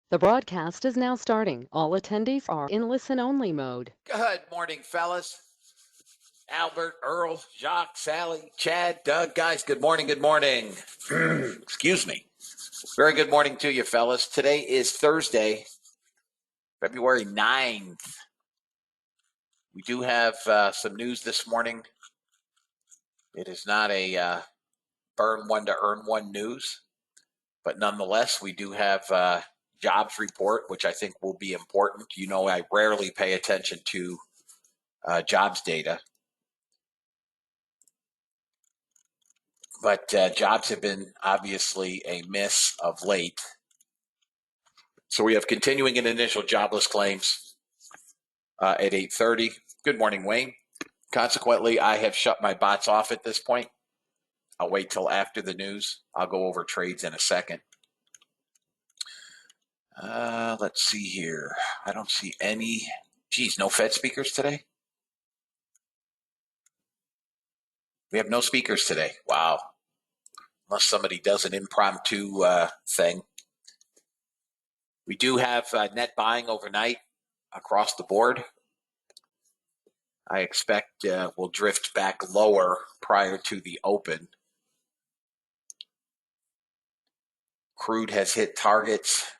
The broadcast is now starting. All attendees are in listen-only mode. Good morning, fellas. Albert, Earl, Jacques, Sally, Chad, Doug, guys, good morning, good morning. Excuse me. Very good morning to you, fellas. Today is Thursday, February 9th. We do have some news this morning. It is not a burn one to earn one news, but nonetheless, we do have jobs report, which I think will be important. You know, I rarely pay attention to jobs data. But jobs have been obviously a miss of late. So we have continuing and initial jobless claims at 8:30. Good morning, Wayne. Consequently, I have shut my bots off at this point. I'll wait till after the news. I'll go over trades in a second. Let's see here. I don't see any. Geez, no Fed speakers today? We have no speakers today. Wow. Unless somebody does an impromptu thing. We do have net buying overnight across the board. I expect we'll drift back lower prior to the open. Crude has hit targets.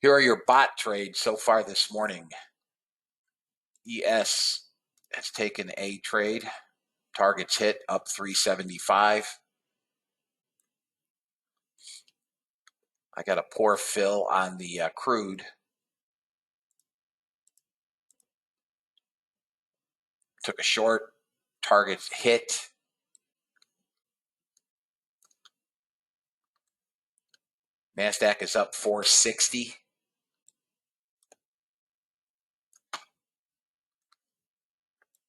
Here are your bot trades so far this morning. ES has taken a trade. Targets hit up 375. I got a poor fill on the crude. Took a short. Targets hit. NASDAQ is up 460.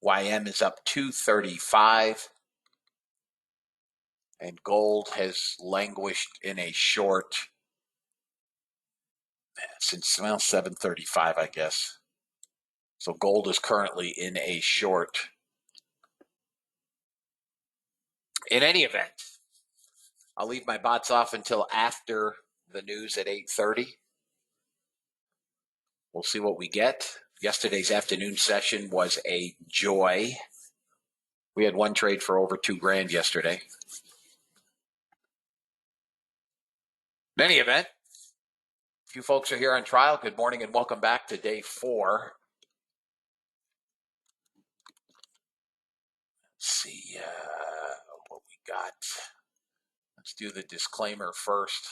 YM is up 235. And gold has languished in a short since 735, I guess. So gold is currently in a short. In any event, I'll leave my bots off until after the news at 8:30. We'll see what we get. Yesterday's afternoon session was a joy. We had one trade for over $2,000 yesterday. In any event, a few folks are here on trial. Good morning and welcome back to day 4. Let's see what we got. Let's do the disclaimer first,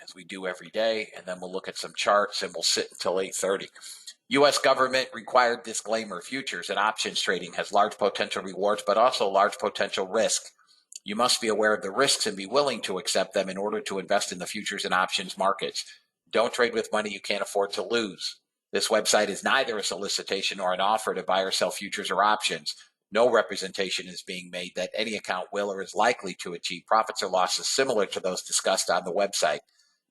as we do every day, and then we'll look at some charts and we'll sit until 8:30. U.S. government required disclaimer: futures and options trading has large potential rewards, but also large potential risk. You must be aware of the risks and be willing to accept them in order to invest in the futures and options markets. Don't trade with money you can't afford to lose. This website is neither a solicitation nor an offer to buy or sell futures or options. No representation is being made that any account will or is likely to achieve profits or losses similar to those discussed on the website.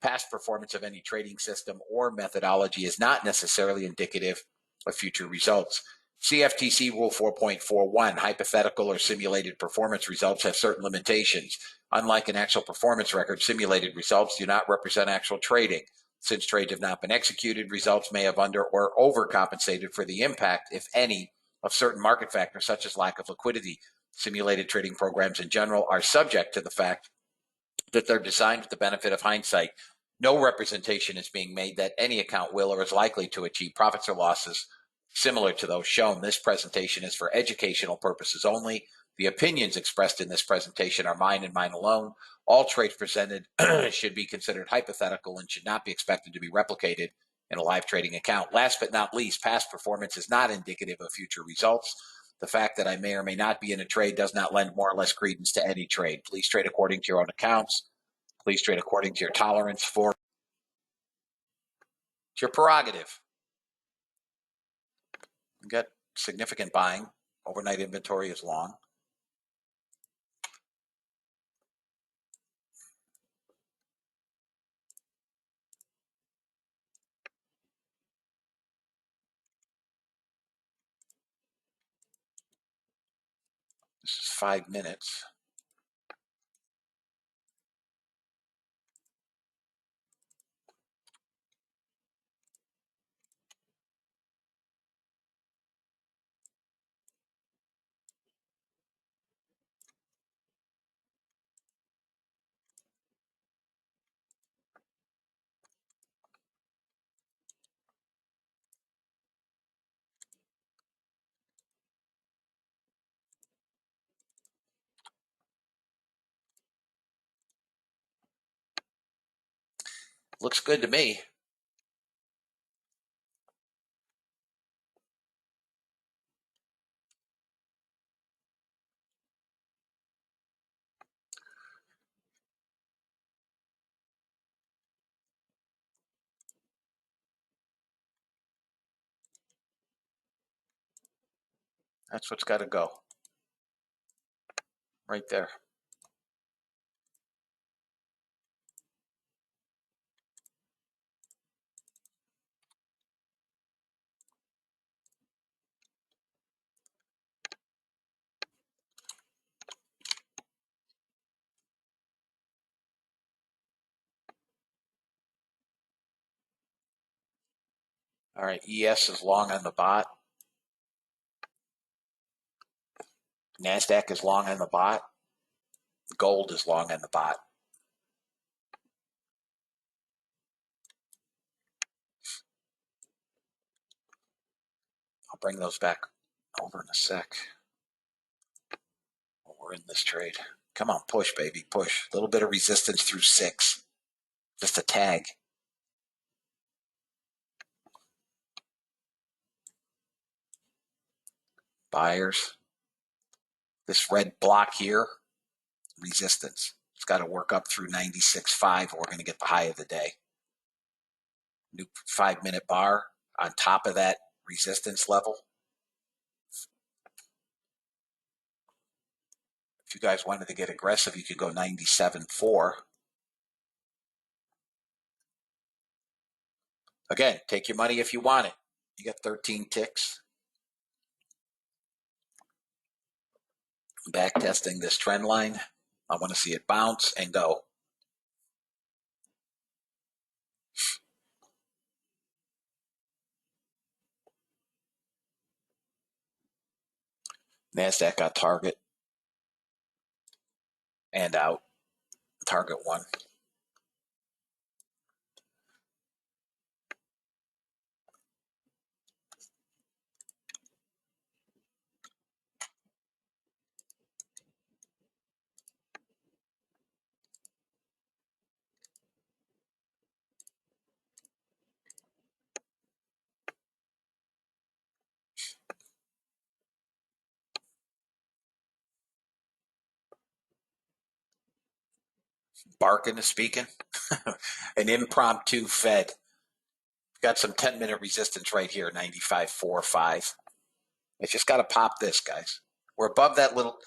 Past performance of any trading system or methodology is not necessarily indicative of future results. CFTC Rule 4.41, hypothetical or simulated performance results have certain limitations. Unlike an actual performance record, simulated results do not represent actual trading. Since trades have not been executed, results may have under or overcompensated for the impact, if any, of certain market factors such as lack of liquidity. Simulated trading programs in general are subject to the fact that they're designed with the benefit of hindsight. No representation is being made that any account will or is likely to achieve profits or losses similar to those shown. This presentation is for educational purposes only. The opinions expressed in this presentation are mine and mine alone. All trades presented should be considered hypothetical and should not be expected to be replicated in a live trading account. Last but not least, past performance is not indicative of future results. The fact that I may or may not be in a trade does not lend more or less credence to any trade. Please trade according to your own accounts. Please trade according to your tolerance for. It's your prerogative. You got significant buying. Overnight inventory is long. This is 5 minutes. Looks good to me. That's what's got to go. Right there. All right, ES is long on the bot. NASDAQ is long on the bot. Gold is long on the bot. I'll bring those back over in a sec. We're in this trade. Come on, push, baby, push. A little bit of resistance through 6. Just a tag. Buyers. This red block here, resistance. It's got to work up through 96.5 or we're going to get the high of the day. New 5-minute bar on top of that resistance level. If you guys wanted to get aggressive, you could go 97.4. Again, take your money if you want it. You got 13 ticks. Back testing this trend line. I want to see it bounce and go. NASDAQ got target and out. Target 1. Barkin is speaking. An impromptu Fed. Got some 10-minute resistance right here, 95.45. It's just got to pop this, guys. We're above that little.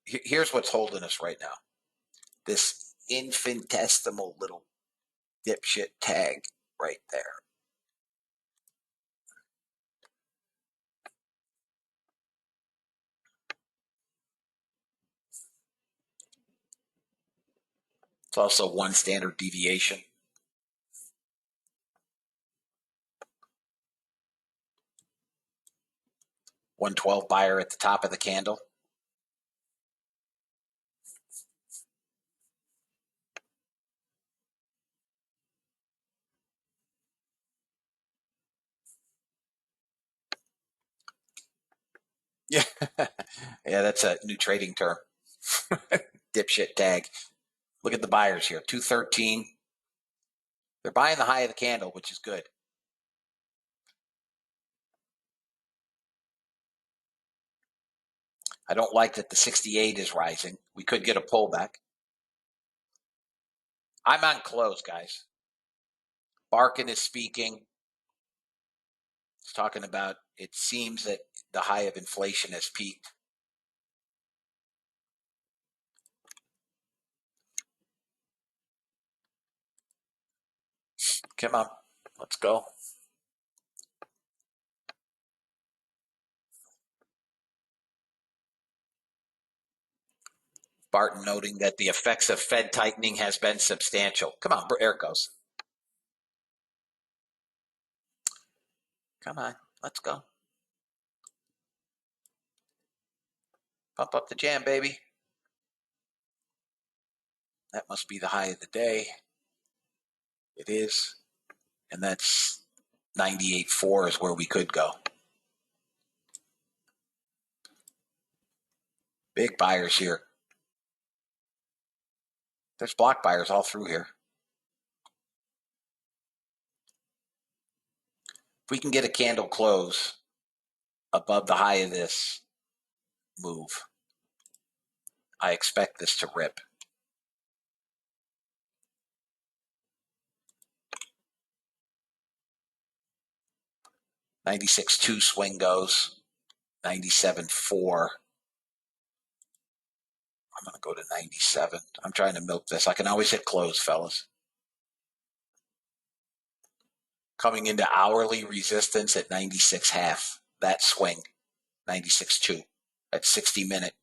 Here's what's holding us right now. This infinitesimal little dipshit tag right there. It's also 1 standard deviation. 112 buyer at the top of the candle. Yeah, yeah, that's a new trading term. Dipshit tag. Look at the buyers here. 213. They're buying the high of the candle, which is good. I don't like that the 68 is rising. We could get a pullback. I'm on close, guys. Barkin is speaking. He's talking about it seems that the high of inflation has peaked. Come on, let's go. Barton noting that the effects of Fed tightening has been substantial. Come on, there it goes. Come on, let's go. Pump up the jam, baby. That must be the high of the day. It is. And that's 98.4 is where we could go. Big buyers here. There's block buyers all through here. we can get a candle close above the high of this move, I expect this to rip. $96.2 swing goes. 97.4. I'm going to go to 97. I'm trying to milk this. I can always hit close, fellas. Coming into hourly resistance at 96.5. That swing, 96.2 at 60 minute.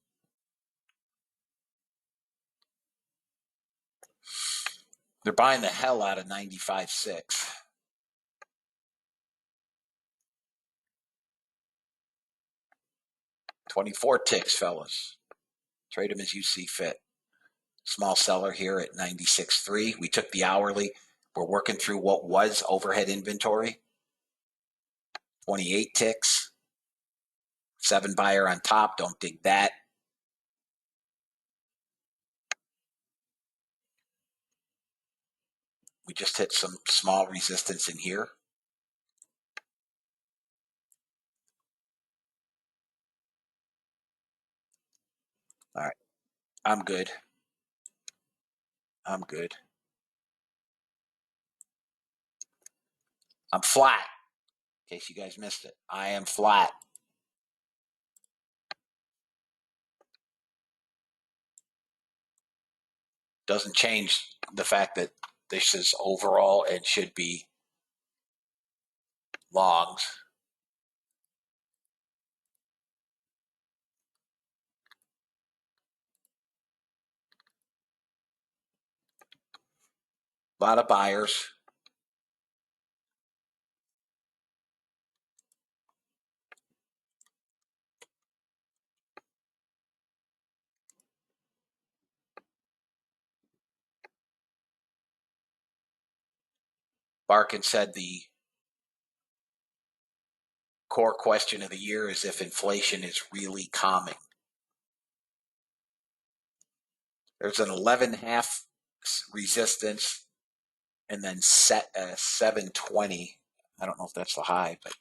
They're buying the hell out of 95.6. 24 ticks, fellas. Trade them as you see fit. Small seller here at 96.3. We took the hourly. We're working through what was overhead inventory. 28 ticks. 7 buyer on top. Don't dig that. We just hit some small resistance in here. All right. I'm good. I'm good. I'm flat. In case you guys missed it. I am flat. Doesn't change the fact that this is overall and should be longs. A lot of buyers. Barkin said the core question of the year is if inflation is really calming. There's an 11.5 resistance and then set a 720. I don't know if that's the high, but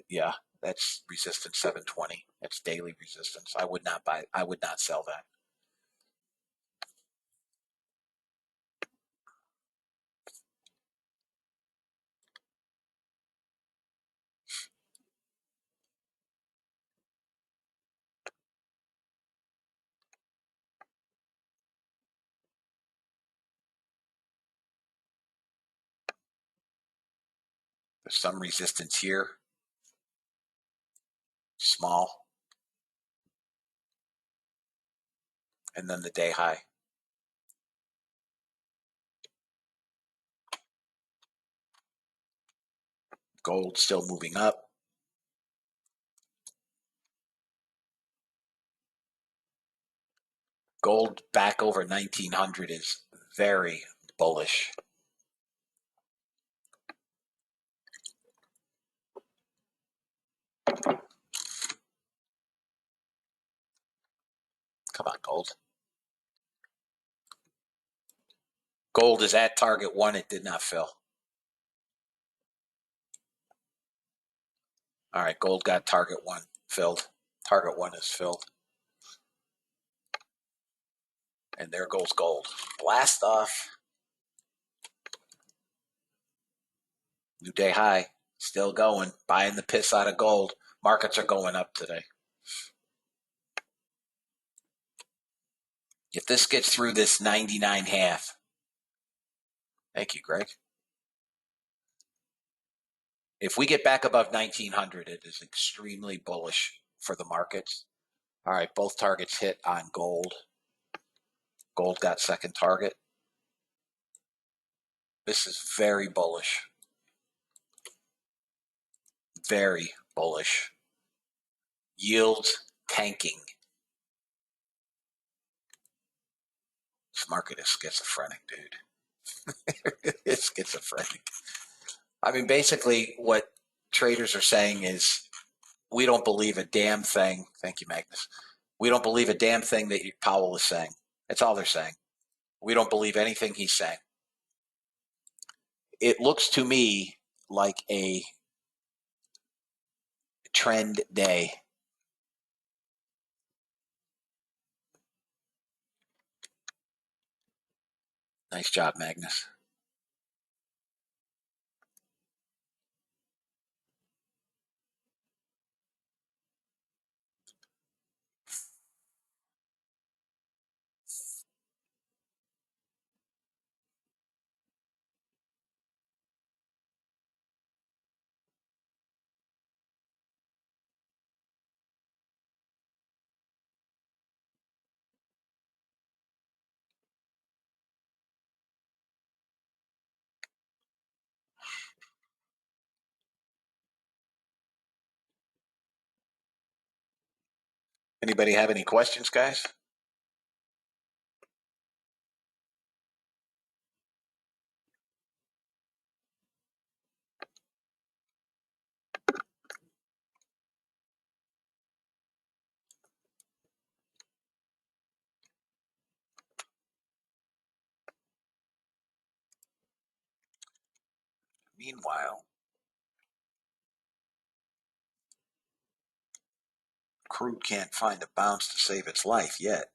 yeah, that's resistance 720. That's daily resistance. I would not sell that. There's some resistance here. Small. And then the day high. Gold still moving up. Gold back over 1900 is very bullish. Come on, gold. Gold is at target 1. It did not fill. All right, gold got target 1 filled. Target 1 is filled. And there goes gold. Blast off. New day high. Still going. Buying the piss out of gold. Markets are going up today. If this gets through this 99.5. Thank you, Greg. If we get back above 1900, it is extremely bullish for the markets. All right, both targets hit on gold. Gold got second target. This is very bullish. Very bullish. Yields tanking. This market is schizophrenic, dude. It's schizophrenic. I mean, basically what traders are saying is we don't believe a damn thing. Thank you, Magnus. We don't believe a damn thing that Powell is saying. That's all they're saying. We don't believe anything he's saying. it looks to me like a trend day. Nice job, Magnus. Anybody have any questions, guys? Meanwhile, crude can't find a bounce to save its life yet.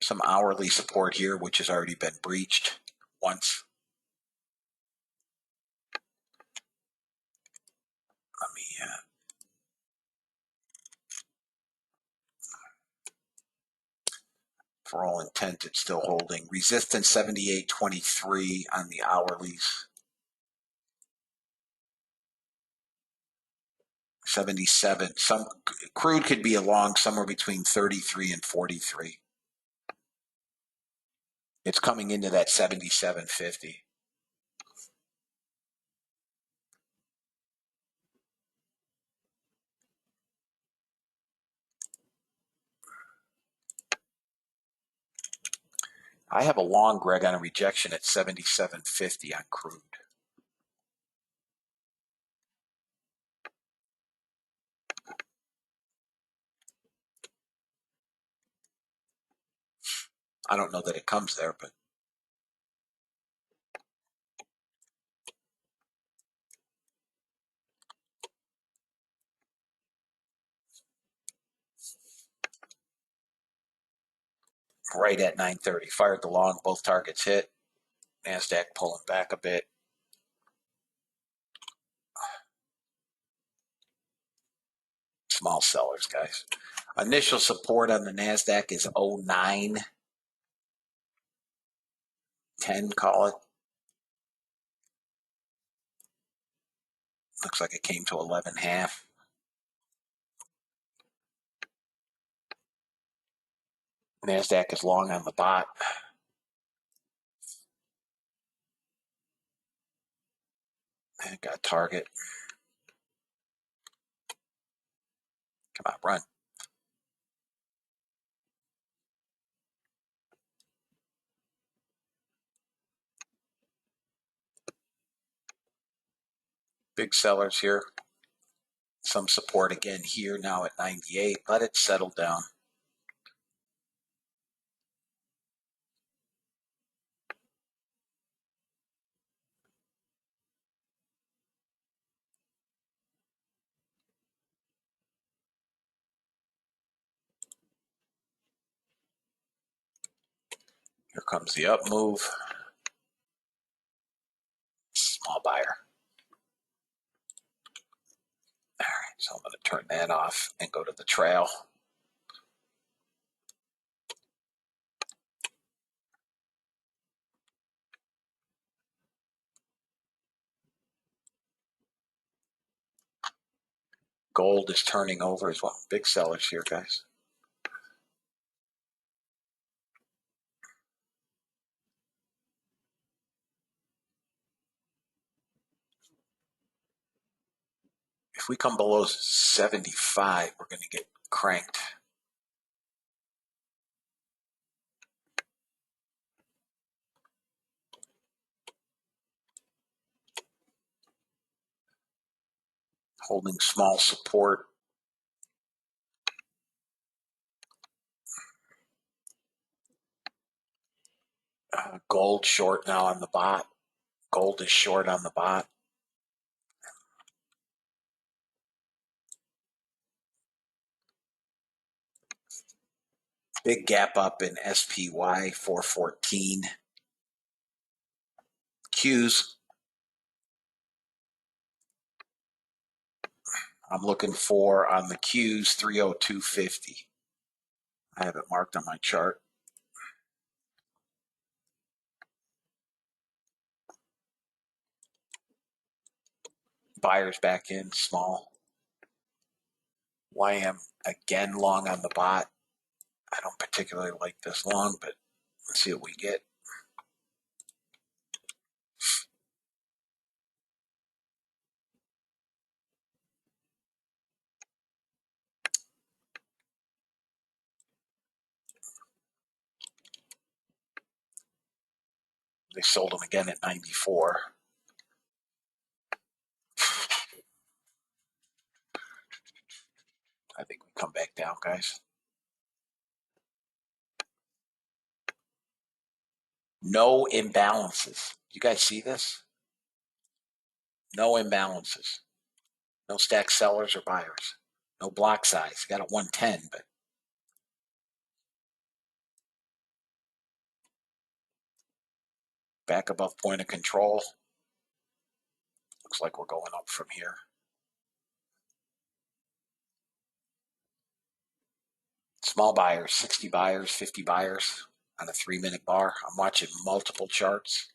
Some hourly support here, which has already been breached once. Let me for all intent, it's still holding. Resistance 78.23 on the hourlies. 77. Some crude could be along somewhere between 33 and 43. It's coming into that 77.50. I have a long, Greg, on a rejection at 77.50 on crude. I don't know that it comes there, but right at 9:30. Fired the long, both targets hit. NASDAQ pulling back a bit. Small sellers, guys. Initial support on the NASDAQ is 0910, call it. Looks like it came to 11.5. NASDAQ is long on the bot. And got target. Come on, run. Big sellers here. Some support again here now at 98. Let it settle down. Here comes the up move. Small buyer. All right, so I'm going to turn that off and go to the trail. Gold is turning over as well. Big sellers here, guys. If we come below 75, we're going to get cranked. Holding small support. Gold short now on the bot. Gold is short on the bot. Big gap up in SPY 414. Qs. I'm looking for on the Qs 302.50. I have it marked on my chart. Buyers back in small. YM again long on the bot. I don't particularly like this long, but let's see what we get. They sold them again at 94. I think we come back down, guys. No imbalances. You guys see this? No imbalances. No stack sellers or buyers. No block size. Got a 110, but back above point of control. Looks like we're going up from here. Small buyers, 60 buyers, 50 buyers on a 3-minute bar. I'm watching multiple charts.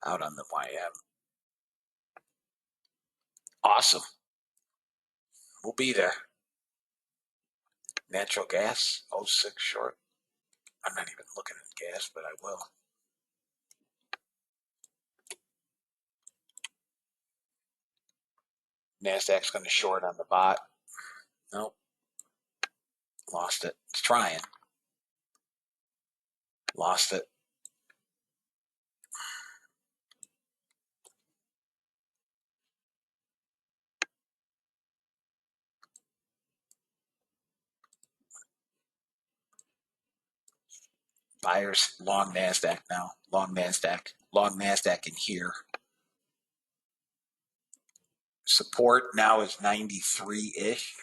Out on the YM. Awesome. We'll be there. Natural gas, 06 short. I'm not even looking at gas, but I will. NASDAQ's going to short on the bot. Nope. Lost it. It's trying. Lost it. Buyers long NASDAQ now. Long NASDAQ. Long NASDAQ in here. Support now is 93-ish.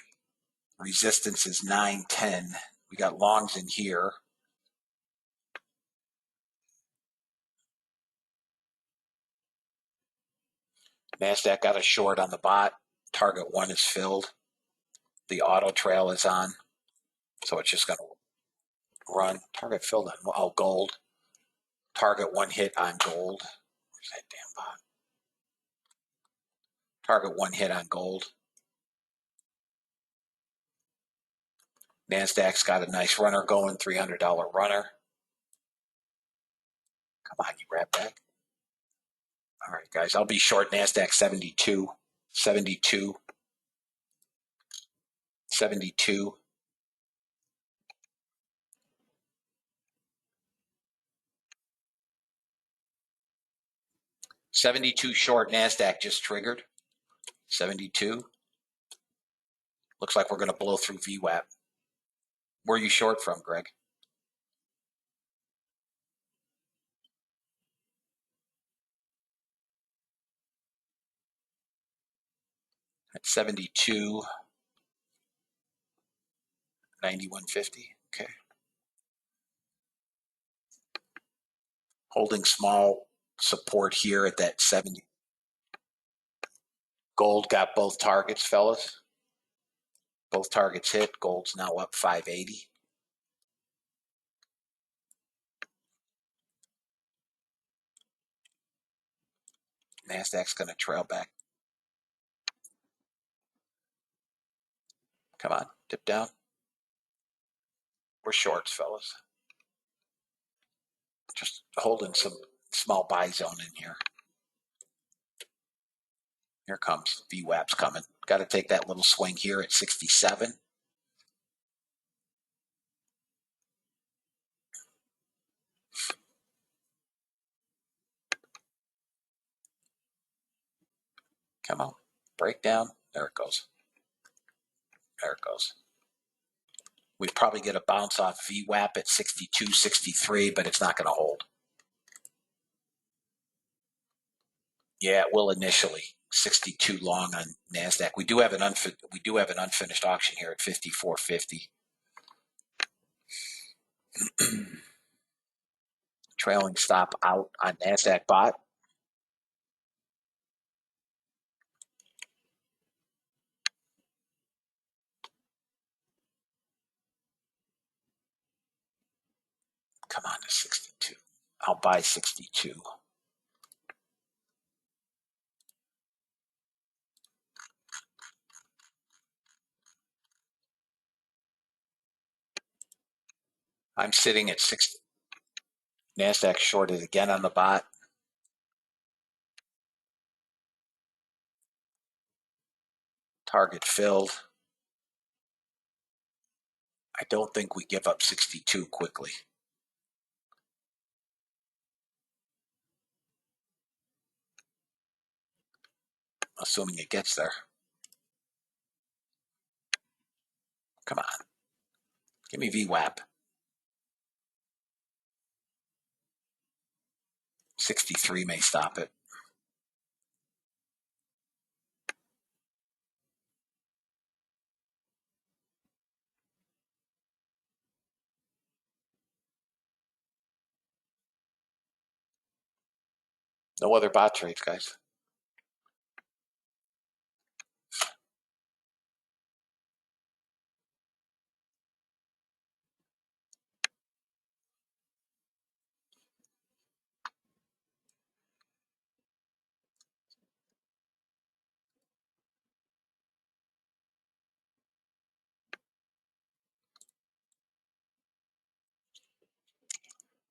Resistance is 910. We got longs in here. NASDAQ got a short on the bot. Target 1 is filled. The auto trail is on. So it's just going to run. Target filled on gold. Target 1 hit on gold. Where's that damn bot? Target 1 hit on gold. NASDAQ's got a nice runner going, $300 runner. Come on, you rat bag. All right, guys, I'll be short NASDAQ 72, 72, 72. $72 short NASDAQ just triggered. 72. Looks like we're going to blow through VWAP. Where are you short from, Greg? At 72, 91.50. Okay. Holding small support here at that 70. Gold got both targets, fellas. Both targets hit. Gold's now up 580. NASDAQ's going to trail back. Come on, dip down. We're shorts, fellas. Just holding some small buy zone in here. Here comes. VWAP's coming. Got to take that little swing here at 67. Come on. Breakdown. There it goes. There it goes. We probably get a bounce off VWAP at 62, 63, but it's not going to hold. Yeah, it will initially. 62 long on Nasdaq. We do have an unfinished auction here at 54.50. Trailing stop out on Nasdaq bot. Come on to 62. I'll buy 62. I'm sitting at 60. Nasdaq shorted again on the bot. Target filled. I don't think we give up 62 quickly. Assuming it gets there. Come on. Give me VWAP. 63 may stop it. No other bot trades, guys.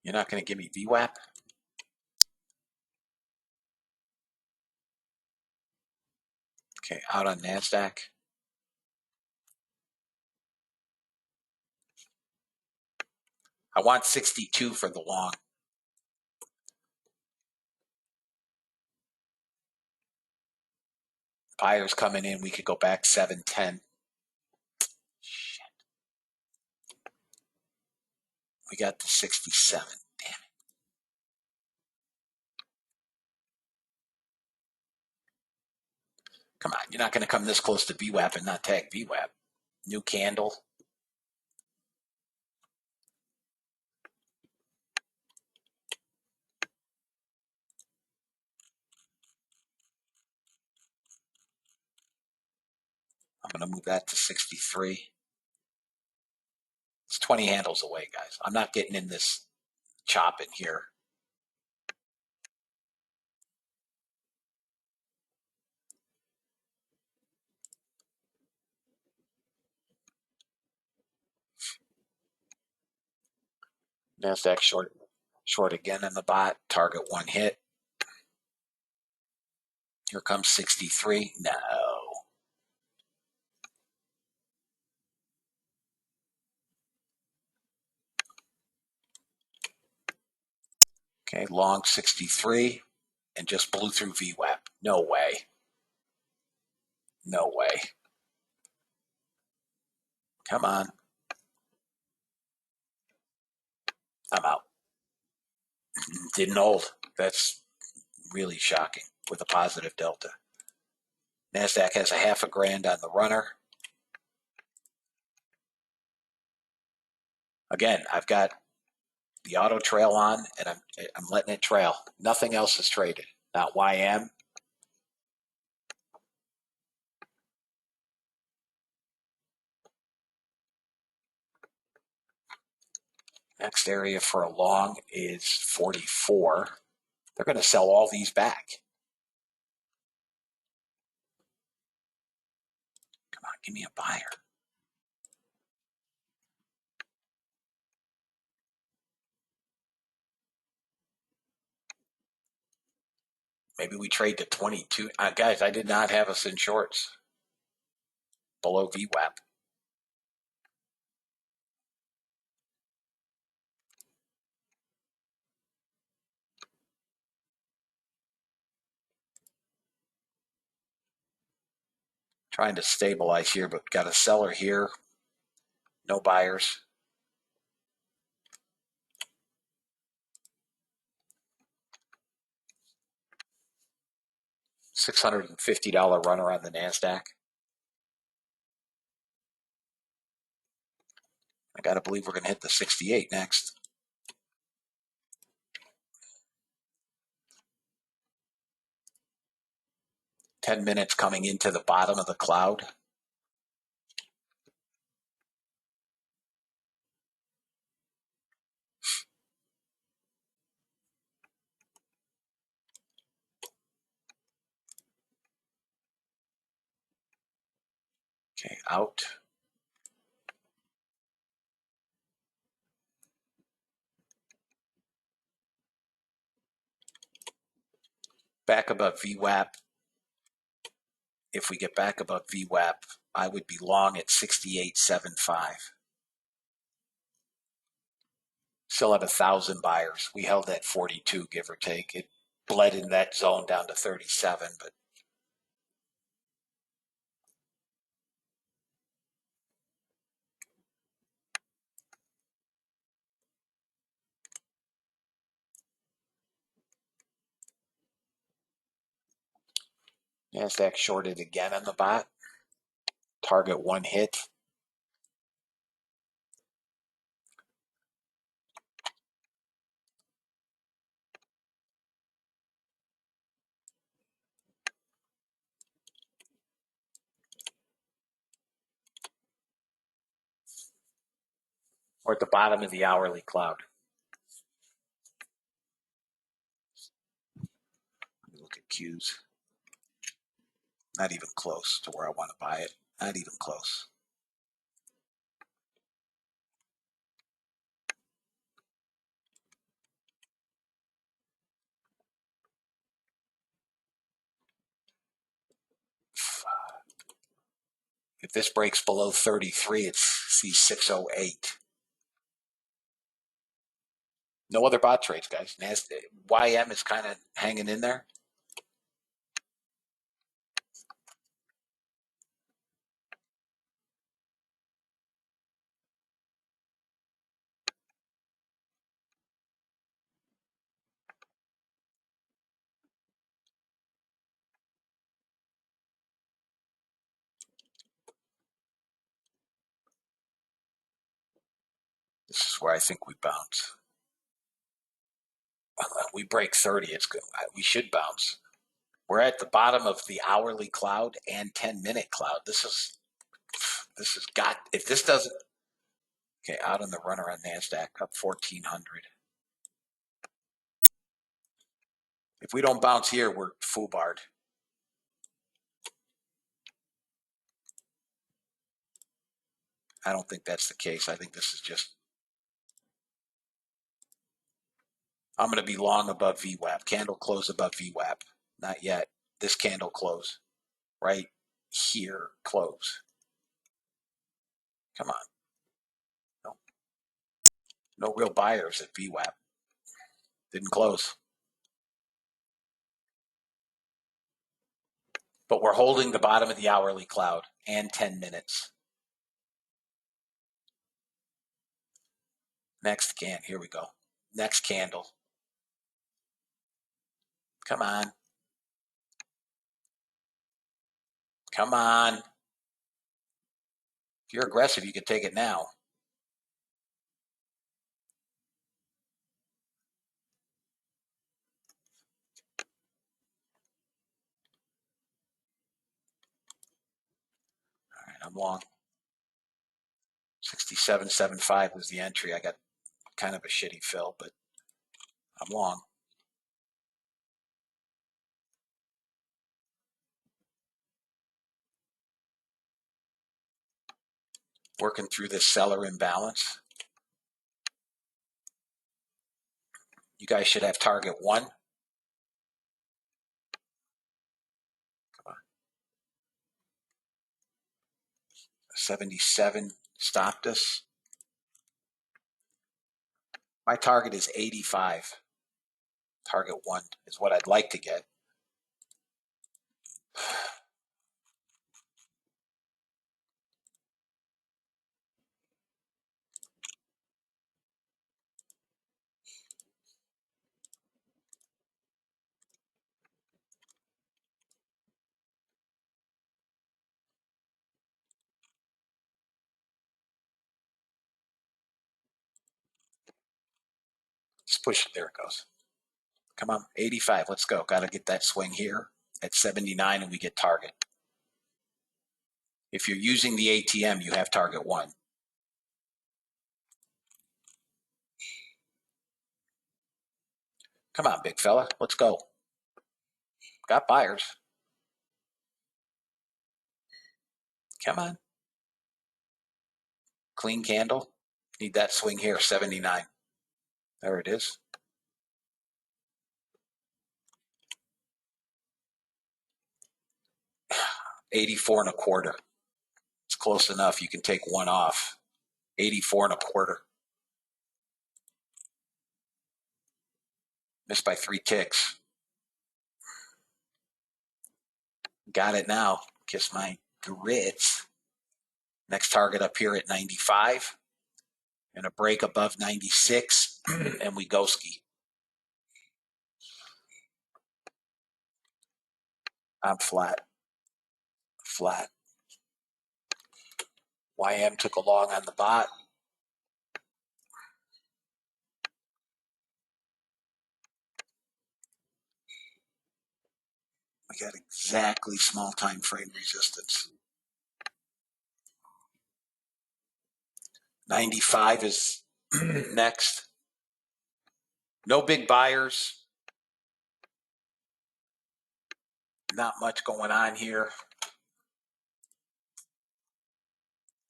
You're not going to give me VWAP? Okay, out on Nasdaq. I want 62 for the long. Buyers coming in. We could go back 710. Shit. We got the 67. Damn it. Come on. You're not going to come this close to VWAP and not tag VWAP. New candle. I'm going to move that to 63. It's 20 handles away, guys. I'm not getting in this chopping here. Nasdaq short again in the bot. Target one hit. Here comes 63. No. Okay, long 63 and just blew through VWAP. No way. No way. Come on. I'm out. Didn't hold. That's really shocking with a positive delta. Nasdaq has a half a grand on the runner. Again, I've got the auto trail on, and I'm letting it trail. Nothing else is traded. Not YM. Next area for a long is 44. They're going to sell all these back. Come on, give me a buyer. Maybe we trade to 22. Guys, I did not have us in shorts below VWAP. Trying to stabilize here, but got a seller here. No buyers. $650 runner on the NASDAQ. I got to believe we're going to hit the 68 next. Ten minutes coming into the bottom of the cloud. Okay, out. Back above VWAP. If we get back above VWAP, I would be long at 68.75. Still have 1,000 buyers. We held at 42, give or take. It bled in that zone down to 37, but NASDAQ shorted again on the bot. Target one hit. Or at the bottom of the hourly cloud. Let me look at Qs. Not even close to where I want to buy it. Not even close. If this breaks below 33, it's C608. No other bot trades, guys. YM is kind of hanging in there. This is where I think we bounce. We break 30, it's good. We should bounce. We're at the bottom of the hourly cloud and 10-minute cloud. This has got, if this doesn't, okay, out on the runner on NASDAQ, up 1,400. If we don't bounce here, we're foobarred. I don't think that's the case. I think this is just, I'm going to be long above VWAP. Candle close above VWAP. Not yet. This candle close. Right here, close. Come on. No, no real buyers at VWAP. Didn't close. But we're holding the bottom of the hourly cloud and 10 minutes. Next here we go. Next candle. Come on. Come on. If you're aggressive, you can take it now. All right, I'm long. 67.75 was the entry. I got kind of a shitty fill, but I'm long. Working through this seller imbalance. You guys should have target one. Come on. 77 stopped us. My target is 85. Target one is what I'd like to get. push it. There it goes. Come on, 85. Let's go. Got to get that swing here at 79 and we get target. If you're using the ATM, you have target 1. Come on, big fella. Let's go. Got buyers. Come on. Clean candle. Need that swing here, 79. There it is. $84.25. It's close enough. You can take 1 off. $84.25. Missed by 3 ticks. Got it now. Kiss my grits. Next target up here at 95. And a break above 96. And we go ski. I'm flat. Flat. YM took a long on the bot. We got exactly small time frame resistance. 95 is next. No big buyers. Not much going on here.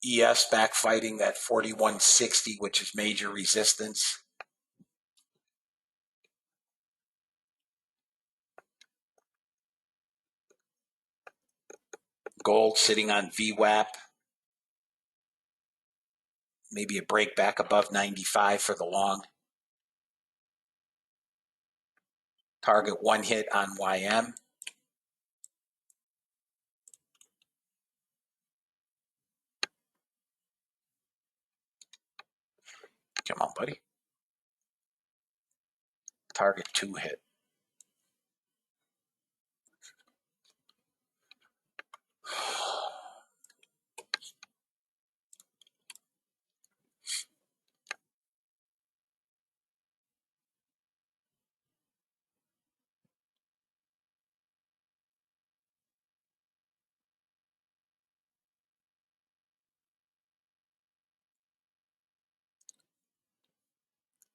ES back fighting that 4160, which is major resistance. Gold sitting on VWAP. Maybe a break back above 95 for the long. Target 1 hit on YM. Come on, buddy. Target 2 hit.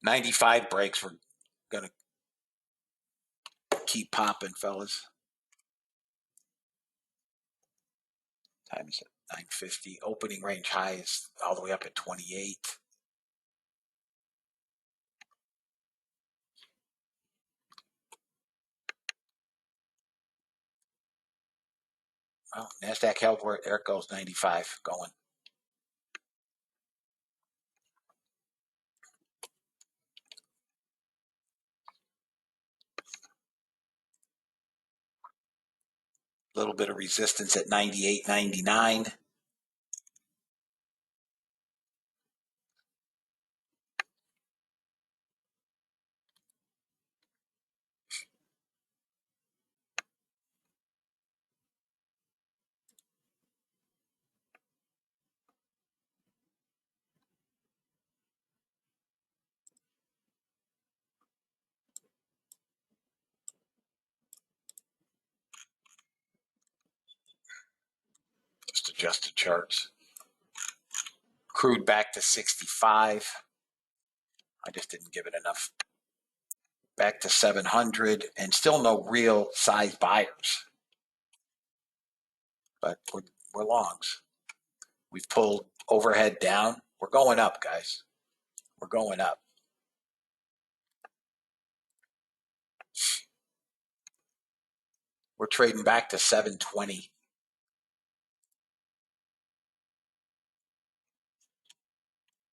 $95 breaks. We're going to keep popping, fellas. Times at 950. Opening range highs all the way up at 28. Well, NASDAQ held where there it goes, 95 going. A little bit of resistance at 98.99. Just adjusted charts. Crude back to 65. I just didn't give it enough. Back to 700 and still no real size buyers. But we're longs. We've pulled overhead down. We're going up, guys. We're going up. We're trading back to 720.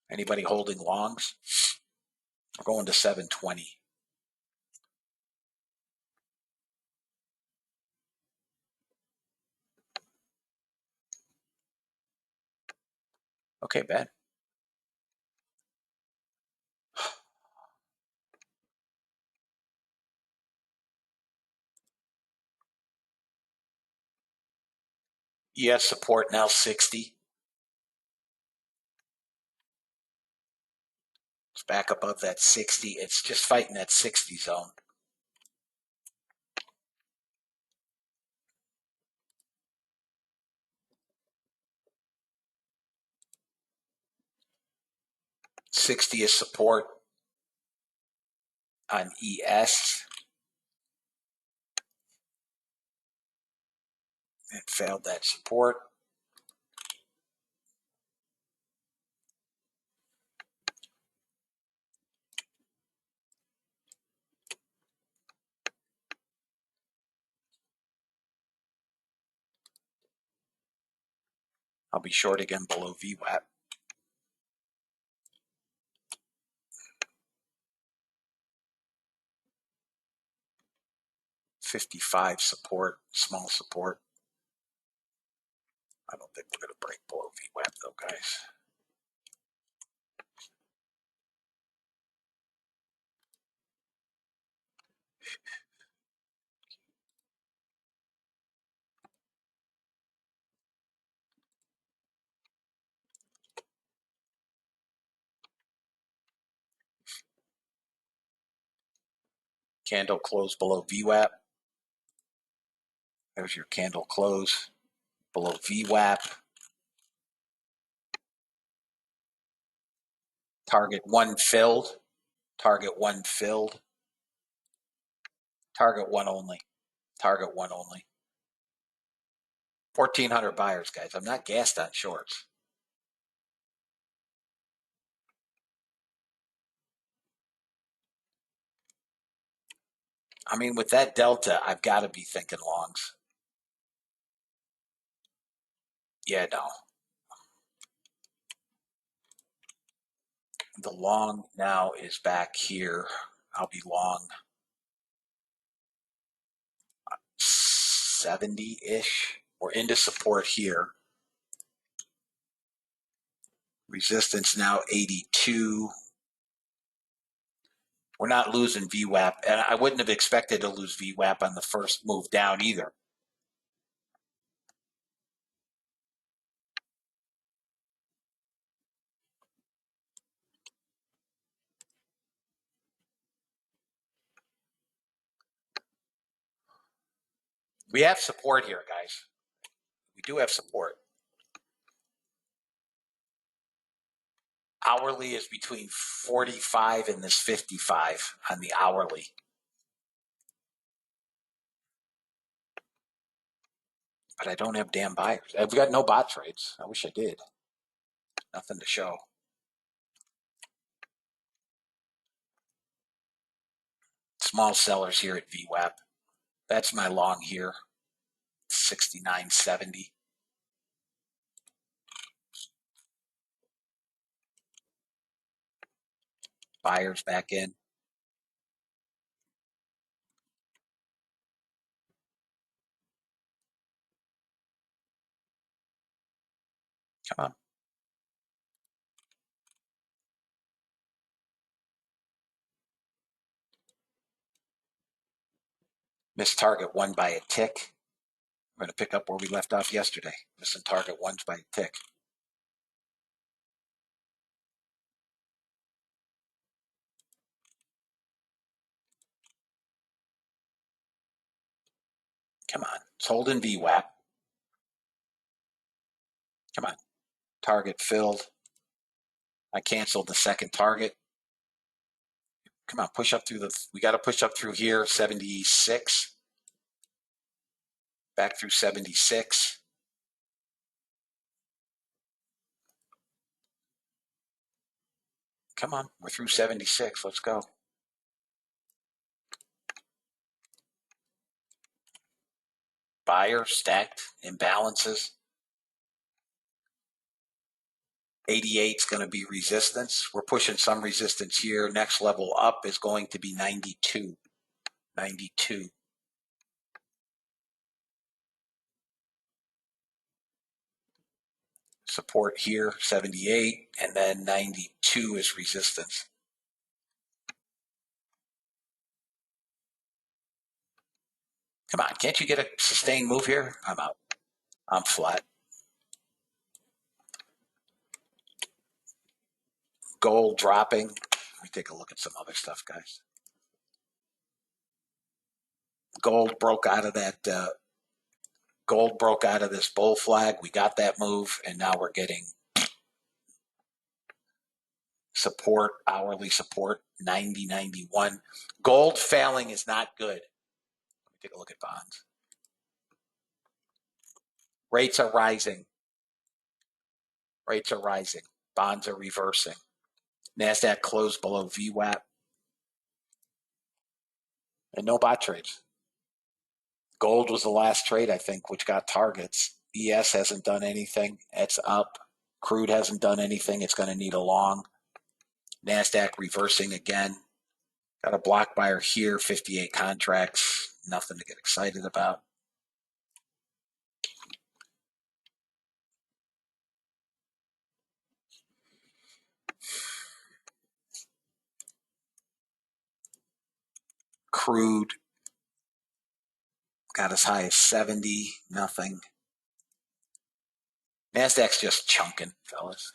Anybody holding longs? We're going to 720. Okay, Ben. ES support now 60. It's back above that 60. It's just fighting that 60 zone. $60 is support on ES. It failed that support. I'll be short again below VWAP. 55 support, small support. I don't think we're going to break below VWAP though, guys. Candle close below VWAP. There's your candle close below VWAP. Target one filled. Target one filled. Target one only. Target one only. 1,400 buyers, guys. I'm not gassed on shorts. I mean, with that delta, I've got to be thinking longs. Yeah, no. The long now is back here. I'll be long 70-ish. We're into support here. Resistance now 82. We're not losing VWAP, and I wouldn't have expected to lose VWAP on the first move down either. We have support here, guys. We do have support. Hourly is between 45 and this 55 on the hourly. But I don't have damn buyers. I've got no bot trades. I wish I did. Nothing to show. Small sellers here at VWAP. That's my long here. 69.70. Buyers back in. Come on. Missed target one by a tick. We're going to pick up where we left off yesterday. Missing target ones by a tick. Come on. It's holding VWAP. Come on. Target filled. I canceled the second target. Come on, push up through we got to push up through here, 76. Back through 76. Come on, we're through 76. Let's go. Buyer, stacked, imbalances. 88 is going to be resistance. We're pushing some resistance here. Next level up is going to be 92. 92. Support here, 78, and then 92 is resistance. Come on, can't you get a sustained move here? I'm out. I'm flat. Gold dropping me take a look at some other stuff, guys. Gold broke out of this bull flag. We got that move, and now we're getting support, hourly support, 90.91. Gold failing is not good. Let me take a look at bonds. Rates are rising. Rates are rising. Bonds are reversing. NASDAQ closed below VWAP. And no bot trades. Gold was the last trade, I think, which got targets. ES hasn't done anything. It's up. Crude hasn't done anything. It's going to need a long. NASDAQ reversing again. Got a block buyer here, 58 contracts. Nothing to get excited about. Crude got as high as 70, nothing. NASDAQ's just chunking, fellas.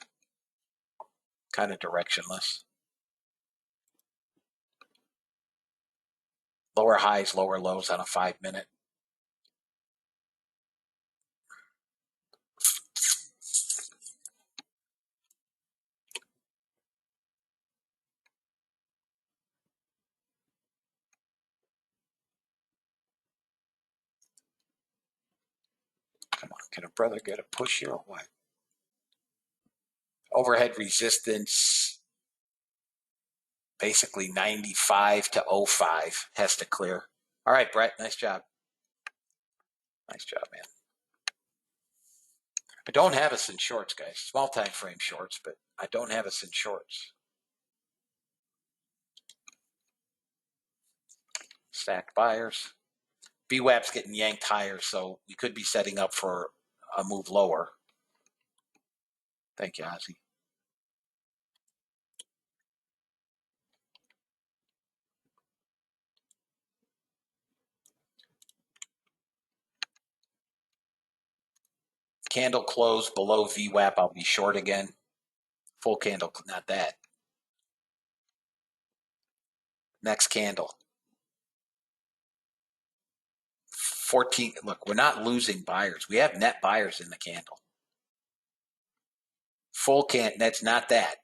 Kind of directionless. Lower highs, lower lows on a 5-minute. Come on, can a brother get a push here or what? Overhead resistance, basically 95 to 05 has to clear. All right, Brett, nice job. Nice job, man. I don't have us in shorts, guys. Small time frame shorts, but I don't have us in shorts. Stacked buyers. VWAP's getting yanked higher, so we could be setting up for a move lower. Thank you, Ozzy. Candle close below VWAP. I'll be short again. Full candle, not that. Next candle. 14. Look, we're not losing buyers. We have net buyers in the candle. Full can. That's not that.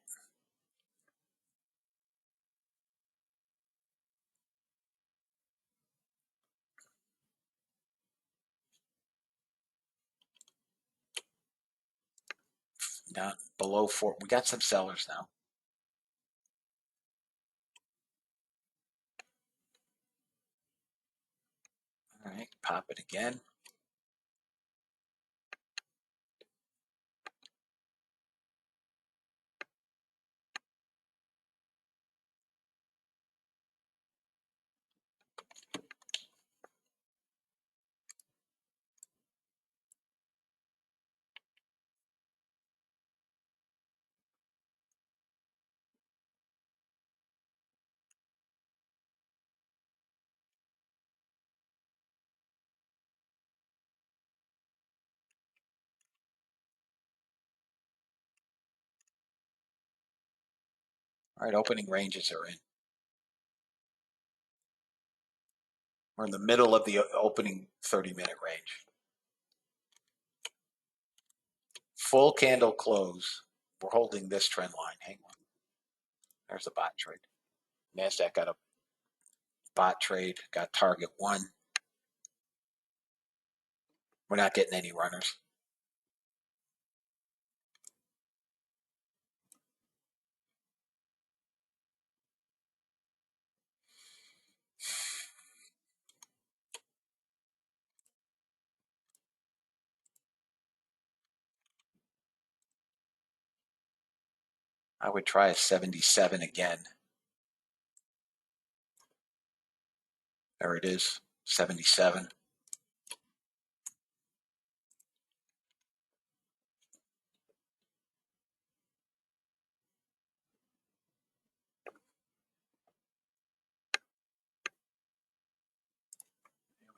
Down below 4. We got some sellers now. All right, pop it again. All right, opening ranges are in. We're in the middle of the opening 30-minute range. Full candle close. We're holding this trend line. Hang on. There's a bot trade. NASDAQ got a bot trade, got target 1. We're not getting any runners. I would try a 77 again. There it is, 77. We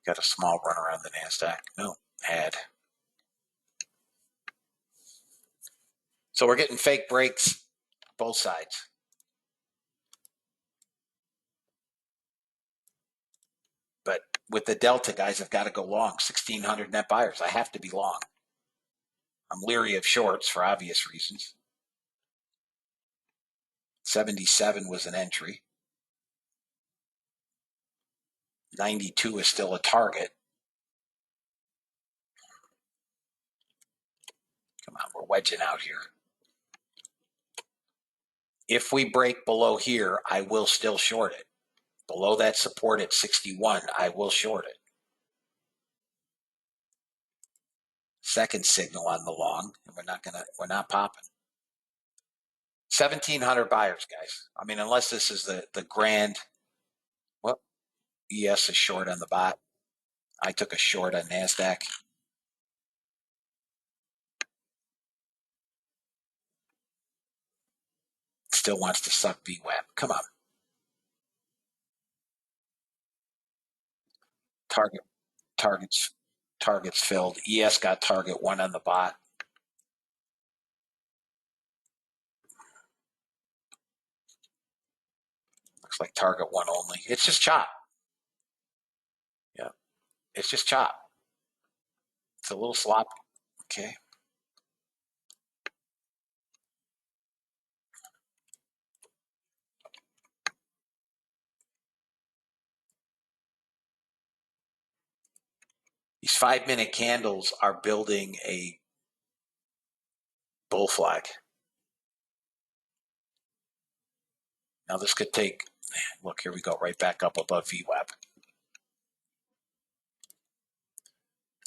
got a small run around the NASDAQ. No, had. So we're getting fake breaks, both sides. with the delta, guys, I've got to go long. 1,600 net buyers. I have to be long. I'm leery of shorts for obvious reasons. 77 was an entry. 92 is still a target. Come on, we're wedging out here. If we break below here, I will still short it. Below that support at 61, I will short it. Second signal on the long, and we're not popping. 1,700 buyers, guys. I mean, unless this is the grand, well, ES is short on the bot. I took a short on NASDAQ. Still wants to suck VWAP. Come on. Targets filled. ES got target one on the bot. Looks like target one only. It's just chop. Yeah, it's just chop. It's a little sloppy. Okay. These 5-minute candles are building a bull flag. Now this could take, look, here we go, right back up above VWAP.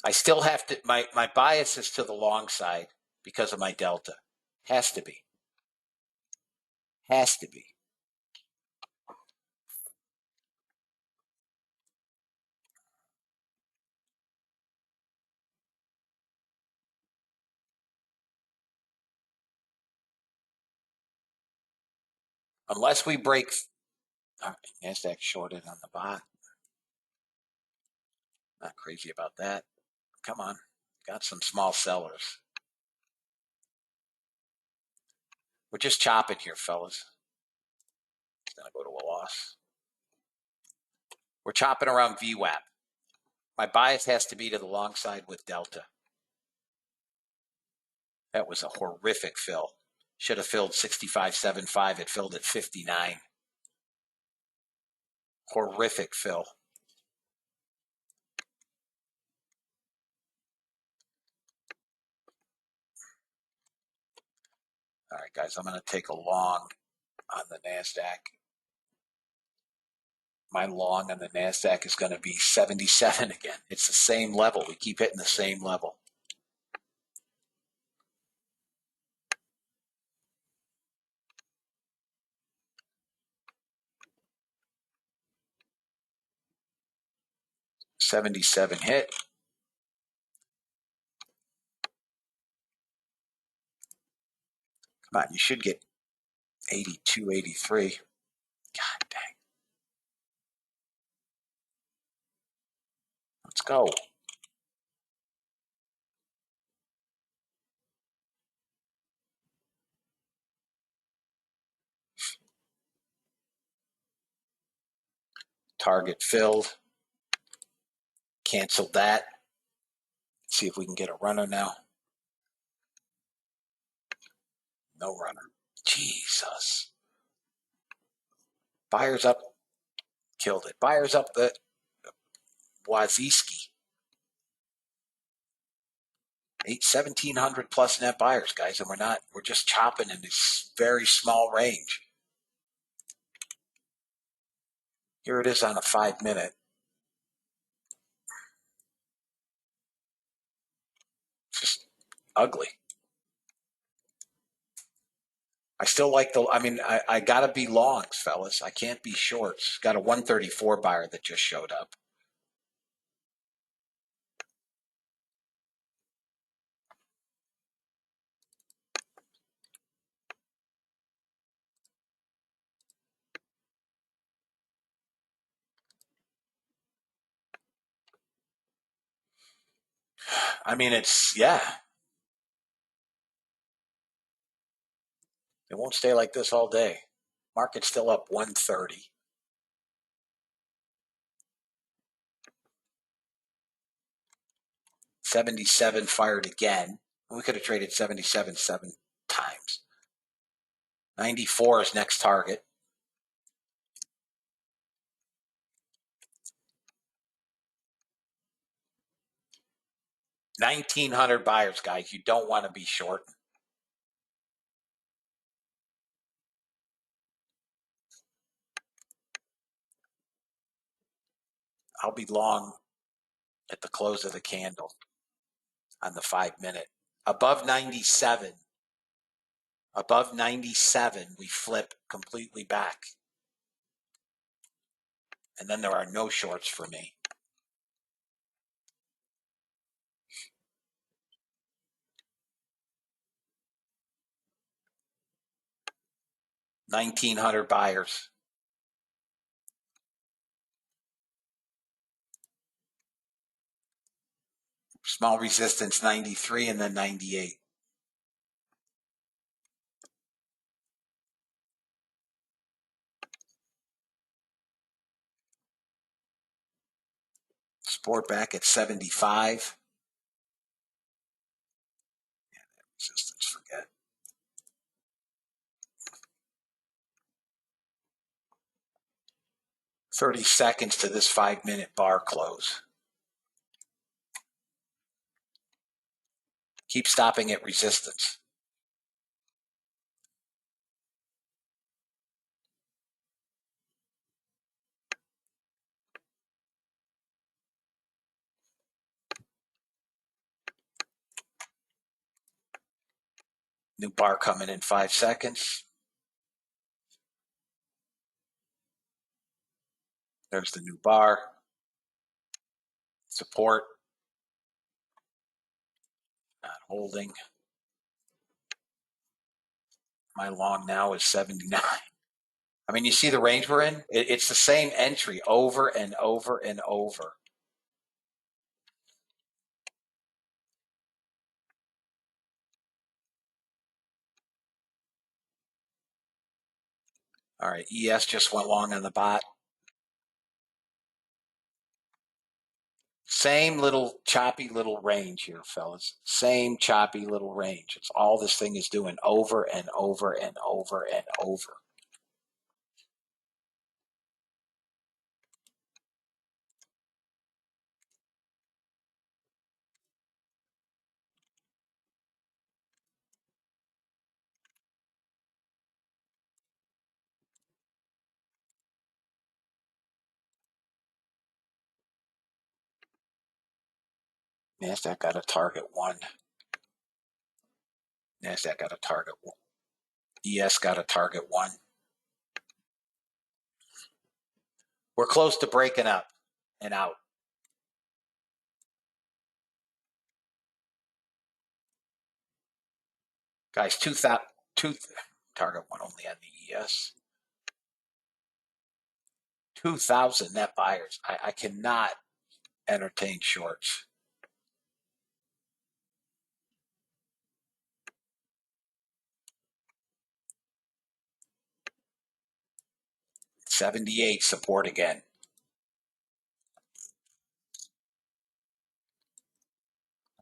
I still have to, my bias is to the long side because of my delta. Has to be. Has to be. Unless we break, all right, NASDAQ shorted on the bot. Not crazy about that. Come on, got some small sellers. We're just chopping here, fellas. It's gonna go to a loss. We're chopping around VWAP. My bias has to be to the long side with delta. That was a horrific fill. Should have filled 65.75. It filled at 59. Horrific fill. All right, guys, I'm going to take a long on the NASDAQ. My long on the NASDAQ is going to be 77 again. It's the same level. We keep hitting the same level. $77 hit. Come on, you should get 82, 83. God dang. Let's go. Target filled. Canceled that. See if we can get a runner now. No runner. Jesus. Buyers up. Killed it. Buyers up the Waziski. 1,700 plus net buyers, guys, and we're just chopping in this very small range. Here it is on a 5-minute. Just ugly. I still like I gotta be longs, fellas. I can't be shorts. Got a 134 buyer that just showed up. I mean, yeah. It won't stay like this all day. Market's still up 130. 77 fired again. We could have traded 77 7 times. 94 is next target. $1,900 buyers, guys. You don't want to be short. I'll be long at the close of the candle on the 5-minute. Above 97. Above 97, we flip completely back. And then there are no shorts for me. $1,900 buyers. Small resistance 93 and then 98. Support back at 75. Resistance, forget. $30 seconds to this 5-minute bar close. Keep stopping at resistance. New bar coming in 5 seconds. There's the new bar. Support. Not holding. My long now is 79. I mean, you see the range we're in? It's the same entry over and over and over. All right, ES just went long on the bot. Same little choppy little range here, fellas. Same choppy little range. It's all this thing is doing over and over and over and over. NASDAQ got a target 1. NASDAQ got a target 1. ES got a target 1. We're close to breaking up and out. Guys, 2,000 target 1 only on the ES. 2,000 net buyers. I cannot entertain shorts. $78 support again.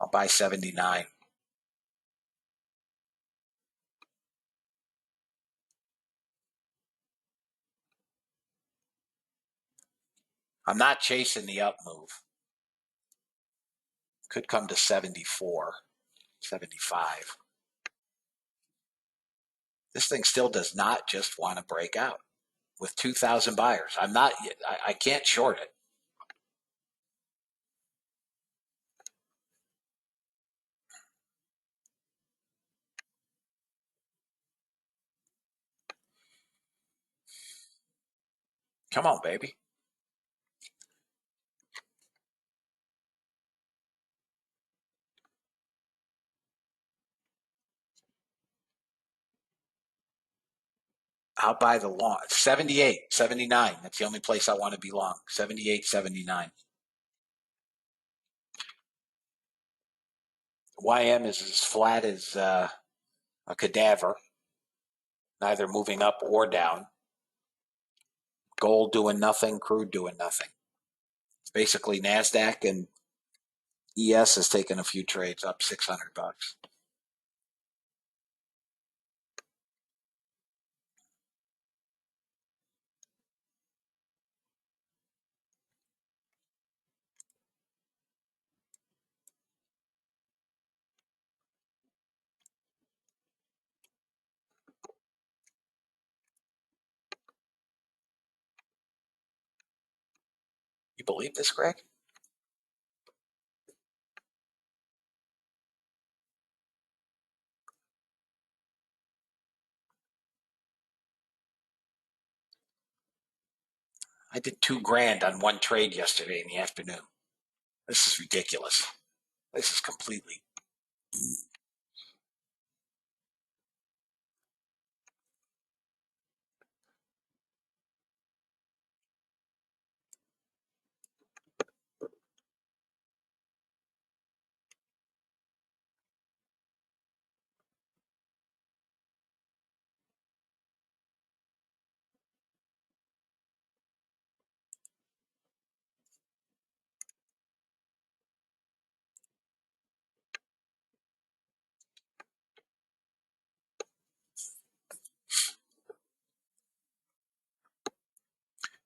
I'll buy 79. I'm not chasing the up move. Could come to 74, 75. This thing still does not just want to break out with 2,000 buyers. I can't short it. Come on, baby. I'll buy the long. 78, 79. That's the only place I want to be long. 78, 79. YM is as flat as a cadaver, neither moving up or down. Gold doing nothing, crude doing nothing. It's basically NASDAQ and ES has taken a few trades up $600. You believe this, Greg? I did $2,000 on one trade yesterday in the afternoon. This is ridiculous. This is completely.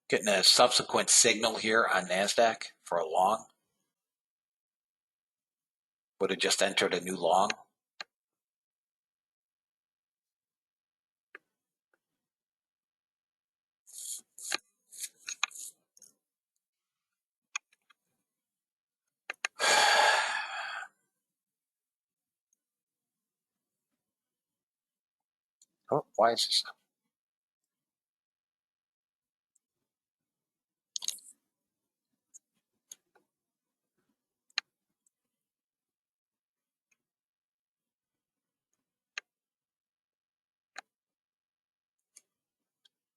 Getting a subsequent signal here on NASDAQ for a long. Would have just entered a new long. Oh, why is this?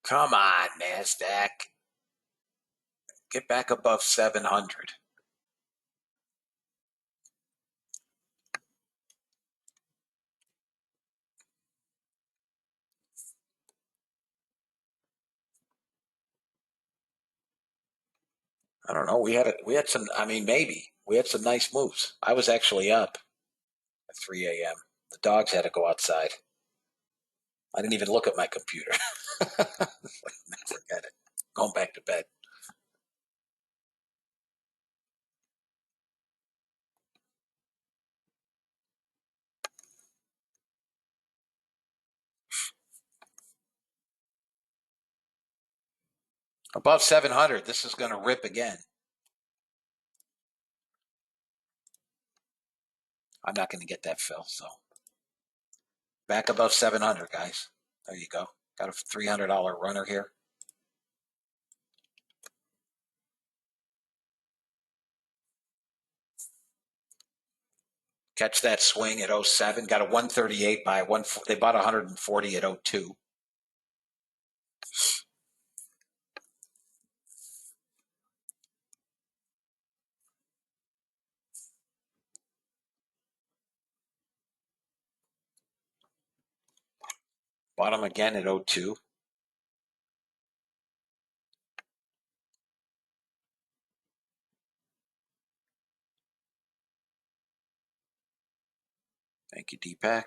Come on, NASDAQ. Get back above 700. I don't know. We had some. I mean, maybe we had some nice moves. I was actually up at 3 a.m. The dogs had to go outside. I didn't even look at my computer. Forget it. Going back to bed. Above 700. This is going to rip again. I'm not going to get that fill. So back above 700, guys. There you go. Got a $300 runner here. Catch that swing at 07. Got a 138 by one. They bought 140 at 02. Bought them again at 02. Thank you, Deepak.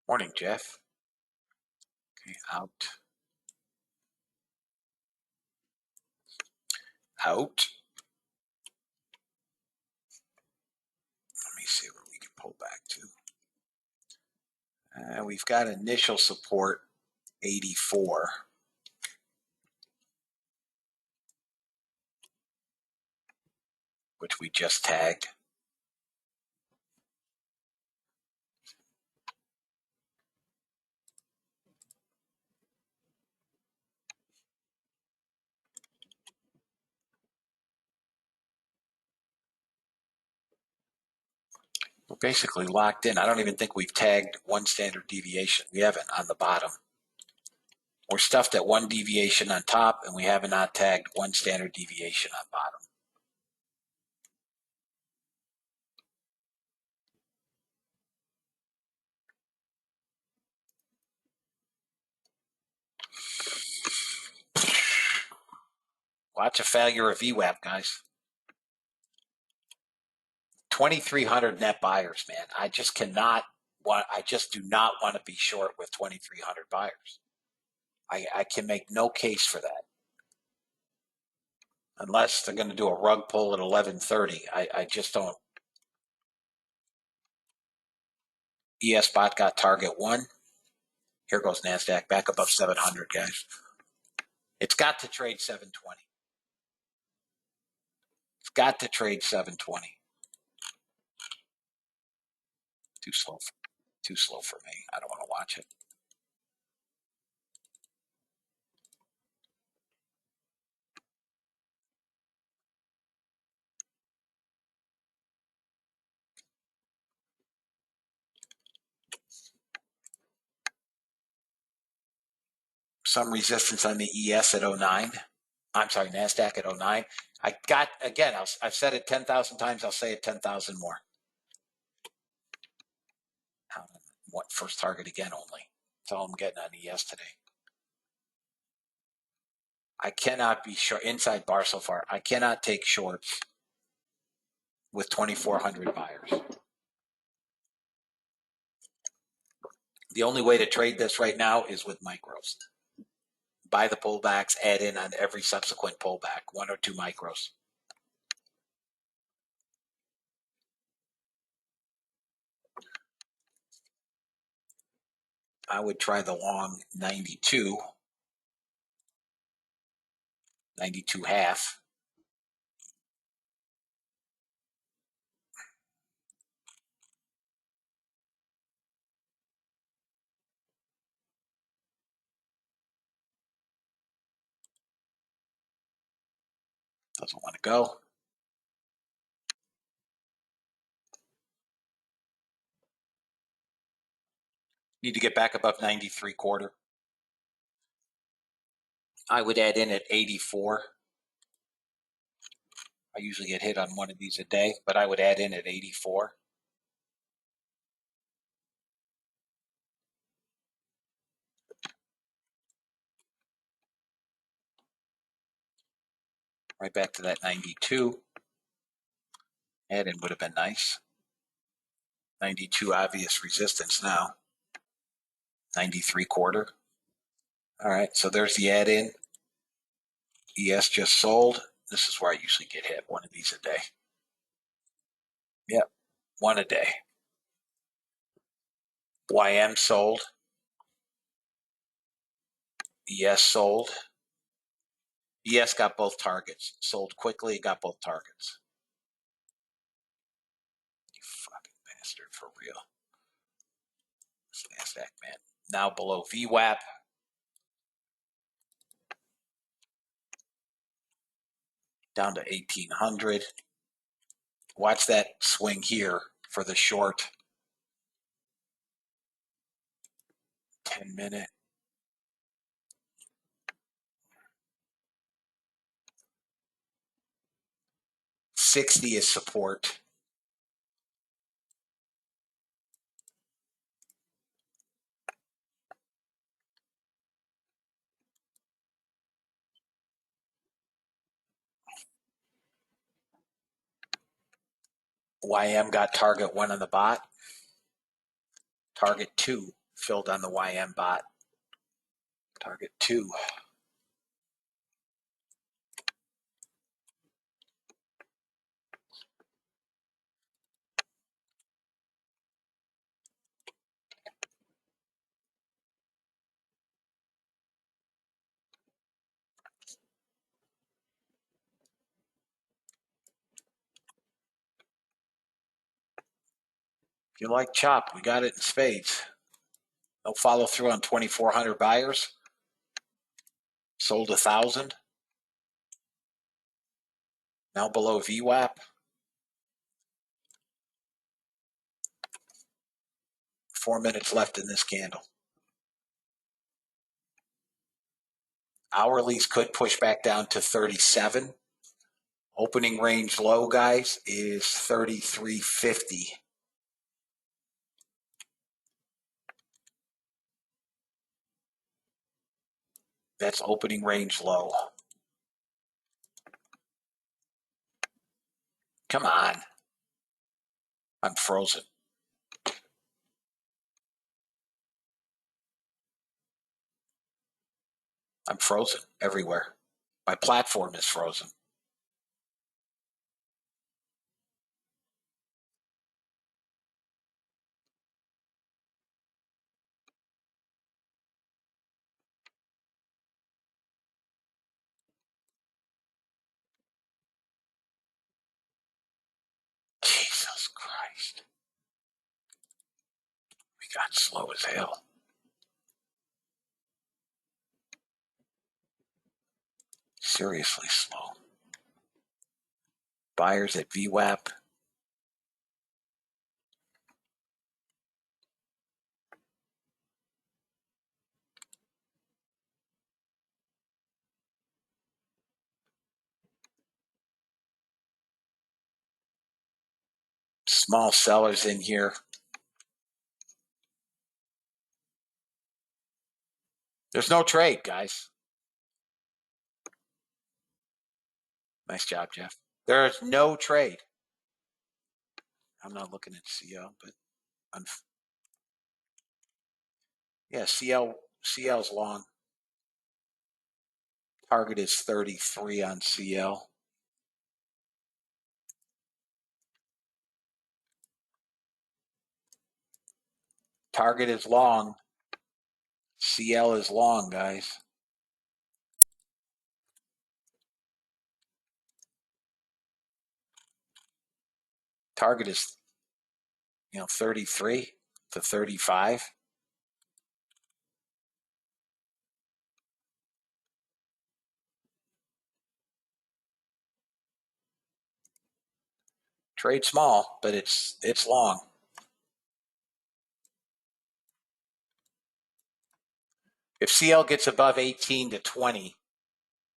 Morning, Jeff. Okay, out. Out. Let me see where we can pull back to. We've got initial support 84, which we just tagged. We're basically locked in. I don't even think we've tagged one standard deviation. We haven't on the bottom. We're stuffed at one deviation on top, and we have not tagged one standard deviation on bottom. Watch a failure of VWAP, guys. 2,300 net buyers, man. I just do not want to be short with 2,300 buyers. I can make no case for that. Unless they're going to do a rug pull at 11:30. I just don't. ESBot got target one. Here goes NASDAQ back above 700, guys. It's got to trade 720. It's got to trade 720. Too slow for me. I don't want to watch it. Some resistance on the ES at 09. I'm sorry, NASDAQ at 09. I got, again, I've said it 10,000 times. I'll say it 10,000 more. What first target again only? That's all I'm getting on ES today. I cannot be short inside bar so far. I cannot take shorts with 2,400 buyers. The only way to trade this right now is with micros. Buy the pullbacks, add in on every subsequent pullback, 1 or 2 micros. I would try the long 92, 92 half. Doesn't want to go. Need to get back above 93 quarter. I would add in at 84. I usually get hit on one of these a day, but I would add in at 84. Right back to that 92. Add in would have been nice. 92 obvious resistance now. 93 quarter. All right, so there's the add in. ES just sold. This is where I usually get hit, one of these a day. Yep, one a day. YM sold. ES sold. ES got both targets. Sold quickly, got both targets. You fucking bastard, for real. This NASDAQ, man. Now below VWAP. Down to 1,800. Watch that swing here for the short 10-minute. 60 is support. YM got target 1 on the bot. Target 2 filled on the YM bot. Target 2. If you like chop, we got it in spades. No follow through on 2,400 buyers. Sold 1,000. Now below VWAP. 4 minutes left in this candle. Hourlies could push back down to 37. Opening range low, guys, is 33.50. That's opening range low. Come on. I'm frozen. I'm frozen everywhere. My platform is frozen. Jesus Christ. We got slow as hell. Seriously slow. Buyers at VWAP. Small sellers in here. There's no trade, guys. Nice job, Jeff. There's no trade. I'm not looking at CL, but yeah, CL's long. Target is 33 on CL. Target is long. CL is long, guys. Target is, 33 to 35. Trade small, but it's long. If CL gets above 18 to 20,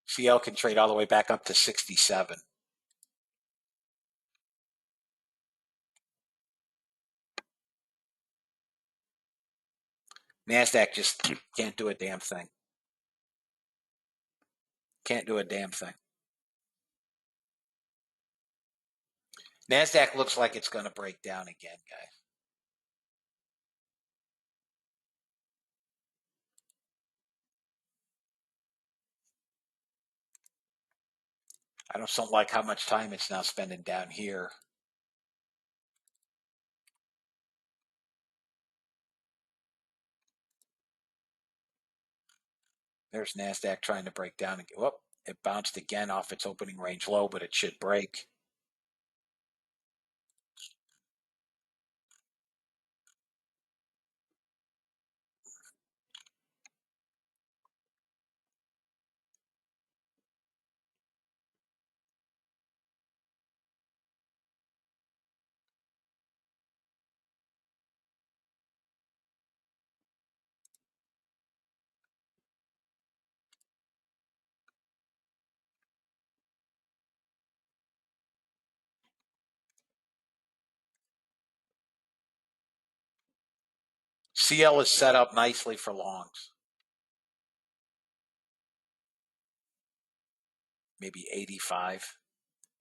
CL can trade all the way back up to 67. NASDAQ just can't do a damn thing. Can't do a damn thing. NASDAQ looks like it's going to break down again, guys. I don't like how much time it's now spending down here. There's NASDAQ trying to break down again. Whoop, it bounced again off its opening range low, but it should break. CL is set up nicely for longs. Maybe 85.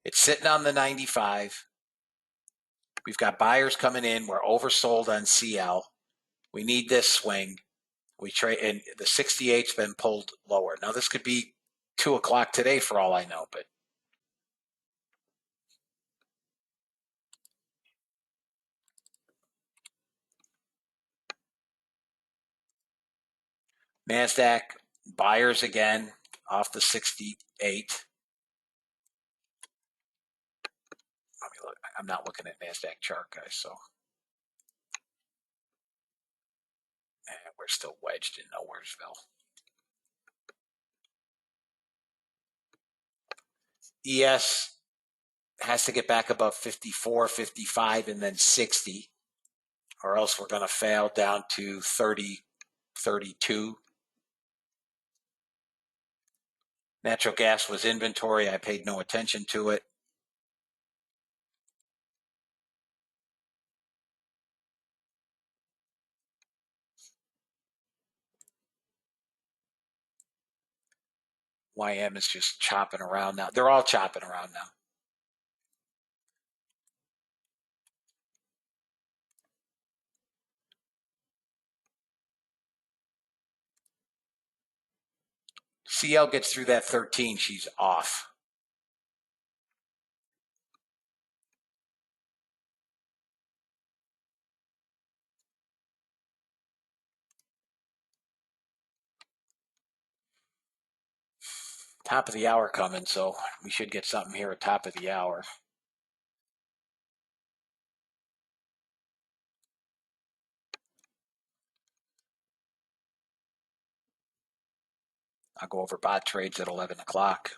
It's sitting on the 95. We've got buyers coming in. We're oversold on CL. We need this swing. We trade, and the 68's been pulled lower. Now this could be 2 o'clock today for all I know, but NASDAQ buyers again off the 68. Let me look. I'm not looking at NASDAQ chart, guys, so we're still wedged in Nowheresville. ES has to get back above 54, 55, and then 60. or else we're going to fail down to 30, 32. Natural gas was inventory. I paid no attention to it. YM is just chopping around now. They're all chopping around now. CL gets through that 13, she's off. Top of the hour coming, so we should get something here at top of the hour. I'll go over bot trades at 11 o'clock.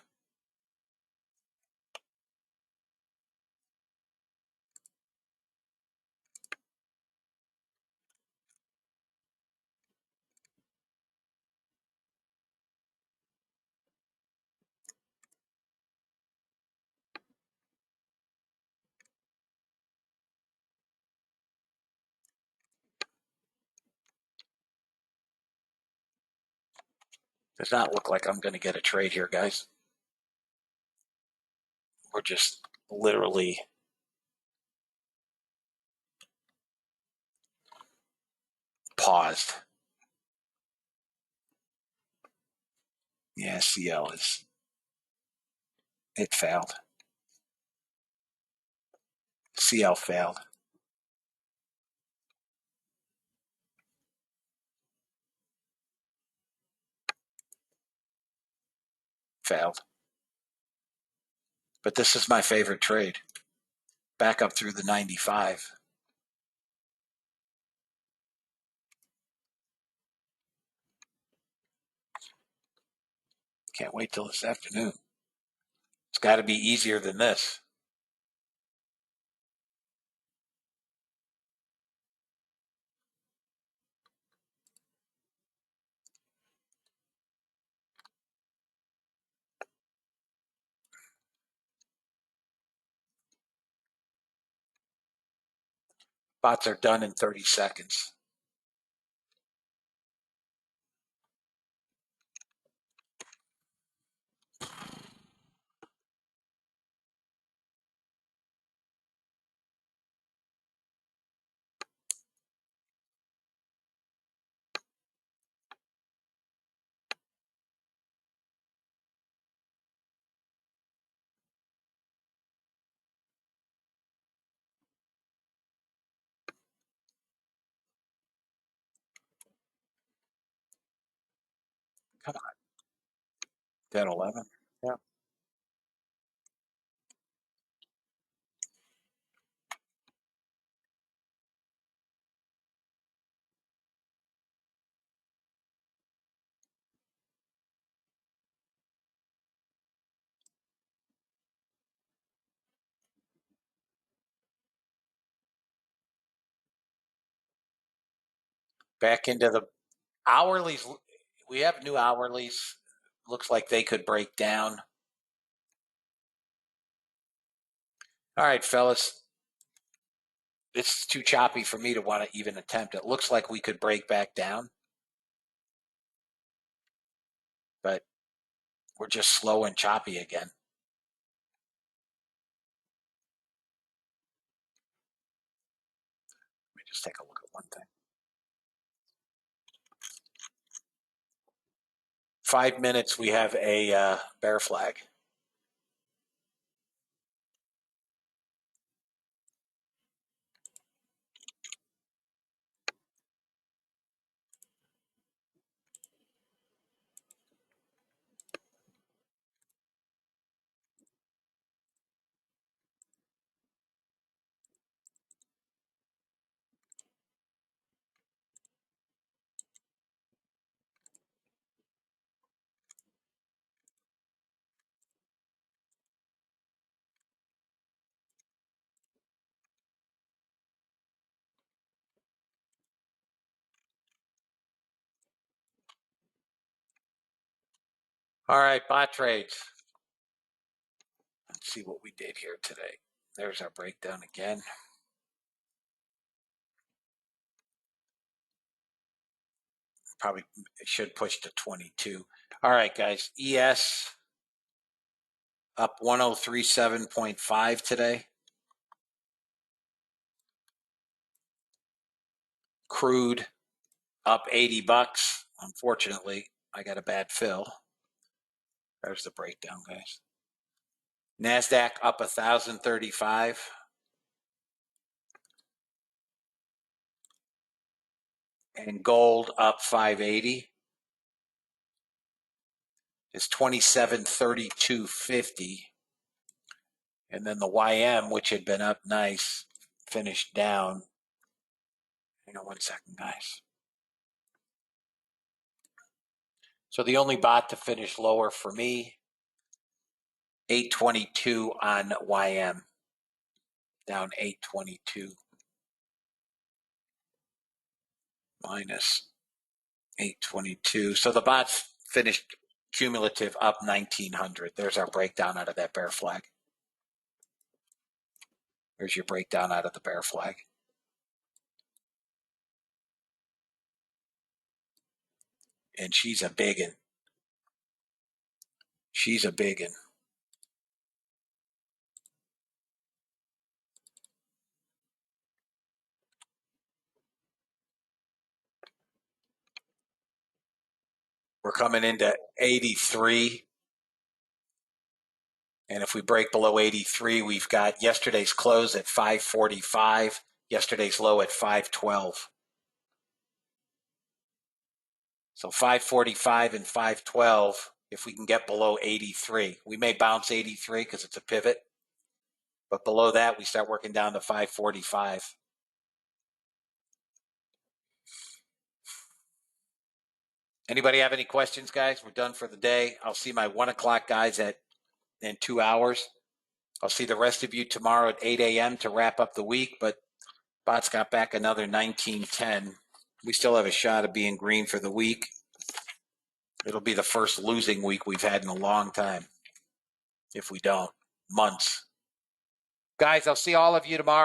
Does not look like I'm going to get a trade here, guys. We're just literally paused. Yeah, CL it failed. CL failed. Failed. But this is my favorite trade. Back up through the 95. Can't wait till this afternoon. It's got to be easier than this. Bots are done in 30 seconds. Come on. 10, 11. Yeah. Back into the hourlies. We have new hourlies. Looks like they could break down. All right, fellas. It's too choppy for me to want to even attempt. It looks like we could break back down, but we're just slow and choppy again. Let me just take a look at one thing. 5 minutes, we have a bear flag. All right, bot trades. Let's see what we did here today. There's our breakdown again. Probably should push to 22. All right, guys. ES up 1037.5 today. Crude up 80 bucks. Unfortunately, I got a bad fill. There's the breakdown, guys. NASDAQ up 1,035. And gold up 580. Is 2732.50. And then the YM, which had been up nice, finished down. Hang on 1 second, guys. So the only bot to finish lower for me, 822 on YM, down 822 minus 822. So the bots finished cumulative up 1900. There's our breakdown out of that bear flag. There's your breakdown out of the bear flag. And she's a biggin. She's a biggin. We're coming into 83. And if we break below 83, we've got yesterday's close at 545, yesterday's low at 512. So 545 and 512, if we can get below 83. We may bounce 83 because it's a pivot. But below that, we start working down to 545. Anybody have any questions, guys? We're done for the day. I'll see my 1 o'clock guys in 2 hours. I'll see the rest of you tomorrow at 8 a.m. to wrap up the week, but bots got back another 1910. We still have a shot of being green for the week. It'll be the first losing week we've had in a long time. If we don't, months. Guys, I'll see all of you tomorrow.